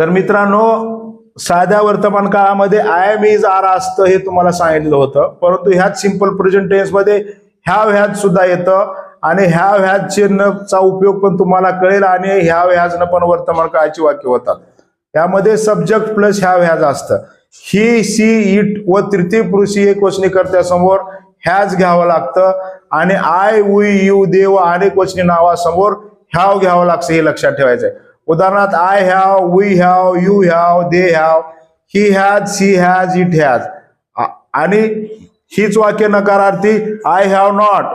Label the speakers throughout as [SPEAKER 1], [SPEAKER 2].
[SPEAKER 1] तर मित्रांनो, साध्या वर्तमान काळामध्ये आय एम इज आर असतं हे तुम्हाला सांगितलं होतं, परंतु ह्यात सिंपल प्रेझेंट टेन्स मध्ये हॅव हॅज सुद्धा येतं आणि हॅव हॅज चिन्हचा उपयोग पण तुम्हाला कळेल आणि हॅव हॅजनं पण वर्तमान काळाची वाक्य होतात. यामध्ये सब्जेक्ट प्लस हॅव हॅज असतं. ही, सी, इट व तृतीय पुरुषी एकवचनी कर्त्यासमोर हॅज घ्यावं लागतं आणि आय, वी, यू, दे व अनेक वचनी नावासमोर हॅव घ्यावं लागतं हे लक्षात ठेवायचं आहे. उदाहरणार्थ I have, we have, you have, they have, he has, she has, it has. आणि हीच वाक्य नकारार्थी I have not,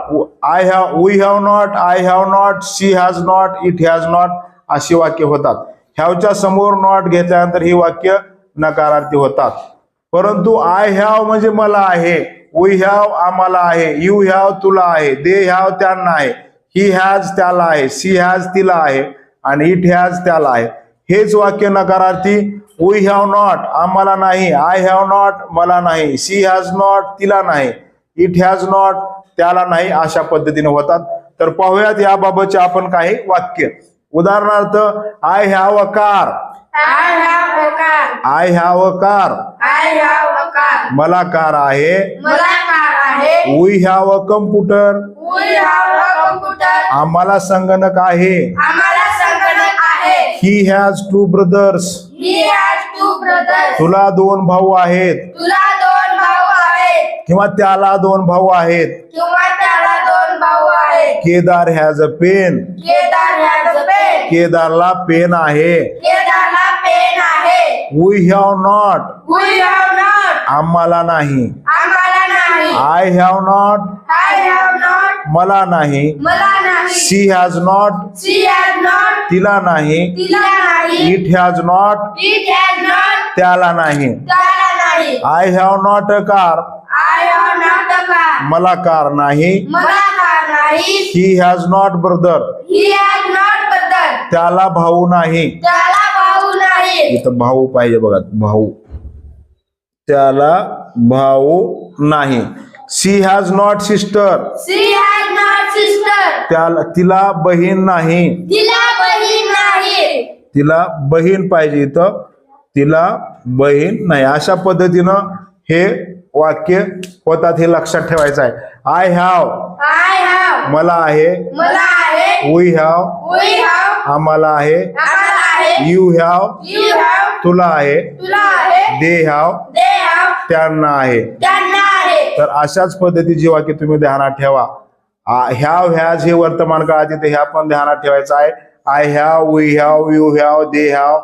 [SPEAKER 1] I have, we have not, I have not, she has not, it has not अशी वाक्य होतात. हॅवच्या समोर not घेतल्यानंतर ही वाक्य नकारार्थी होतात. परंतु आय हॅव म्हणजे मला आहे, वी हॅव आम्हाला आहे, यू हॅव तुला आहे, दे हॅव त्यांना आहे, ही हॅज त्याला आहे, सी हॅज तिला आहे आणि इट हॅज त्याला आहे. हेच वाक्य नकारार्थी वी हॅव नॉट आम्हाला नाही, आय हॅव नॉट मला नाही, सी हॅज नॉट तिला नाही, इट हॅज नॉट त्याला नाही अशा पद्धतीने होतात. तर पाहूयात याबाबतचे आपण काही वाक्य. उदाहरणार्थ I have a car,
[SPEAKER 2] I have a car.
[SPEAKER 1] I have a car,
[SPEAKER 2] I have a car.
[SPEAKER 1] मला कार आहे.
[SPEAKER 2] मला कार आहे.
[SPEAKER 1] We have a computer,
[SPEAKER 2] We have a computer.
[SPEAKER 1] आम्हाला संगणक आहे.
[SPEAKER 2] आम्हाला संगणक आहे.
[SPEAKER 1] He has two brothers,
[SPEAKER 2] He has two brothers.
[SPEAKER 1] तुला दोन भाऊ आहेत
[SPEAKER 2] तुला दोन भाऊ आहेत
[SPEAKER 1] किंवा त्याला दोन भाऊ आहेत.
[SPEAKER 2] किंवा त्याला दोन भाऊ आहेत.
[SPEAKER 1] Kedar has a pen,
[SPEAKER 2] Kedar has a pen.
[SPEAKER 1] केदारला पेन आहे.
[SPEAKER 2] केदारला पेन आहे.
[SPEAKER 1] We have not,
[SPEAKER 2] We have not.
[SPEAKER 1] आम्हाला नाही.
[SPEAKER 2] आम्हाला नाही.
[SPEAKER 1] I have not,
[SPEAKER 2] I have not.
[SPEAKER 1] मला नाही.
[SPEAKER 2] मला नाही.
[SPEAKER 1] She has not,
[SPEAKER 2] She has not.
[SPEAKER 1] तिला नाही.
[SPEAKER 2] तिला नाही.
[SPEAKER 1] It has not,
[SPEAKER 2] It has not.
[SPEAKER 1] त्याला नाही.
[SPEAKER 2] त्याला नाही.
[SPEAKER 1] I have not a car,
[SPEAKER 2] I have not a car.
[SPEAKER 1] मला कार नाही.
[SPEAKER 2] मला कार नाही.
[SPEAKER 1] He has not brother,
[SPEAKER 2] He has not brother.
[SPEAKER 1] त्याला भाऊ नाही.
[SPEAKER 2] त्याला भाऊ नाही.
[SPEAKER 1] इथं भाऊ पाहिजे बघा, भाऊ, त्याला भाऊ नाही. She has not sister,
[SPEAKER 2] She has not sister.
[SPEAKER 1] त्याला तिला बहीण नाही.
[SPEAKER 2] तिला बहीण नाही.
[SPEAKER 1] तिला बहीण पाहिजे, इथं तिला बहीण नाही. अशा पद्धतीनं हे वाक्य होतात हे लक्षात ठेवायचं आहे. I have
[SPEAKER 2] I have.
[SPEAKER 1] मला आहे.
[SPEAKER 2] मला आहे.
[SPEAKER 1] We have
[SPEAKER 2] We have.
[SPEAKER 1] आम्हाला आहे.
[SPEAKER 2] आम्हाला आहे.
[SPEAKER 1] You have
[SPEAKER 2] You have.
[SPEAKER 1] तुला आहे.
[SPEAKER 2] तुला आहे.
[SPEAKER 1] They have
[SPEAKER 2] They have.
[SPEAKER 1] त्यांना आहे.
[SPEAKER 2] त्यांना आहे.
[SPEAKER 1] तर अशाच पद्धतीची वाक्य तुम्ही ध्यानात ठेवा. हॅव हॅज हे वर्तमान काळात येते, ह्या पण ध्यानात ठेवायचं आहे. I have, we have, you have, they have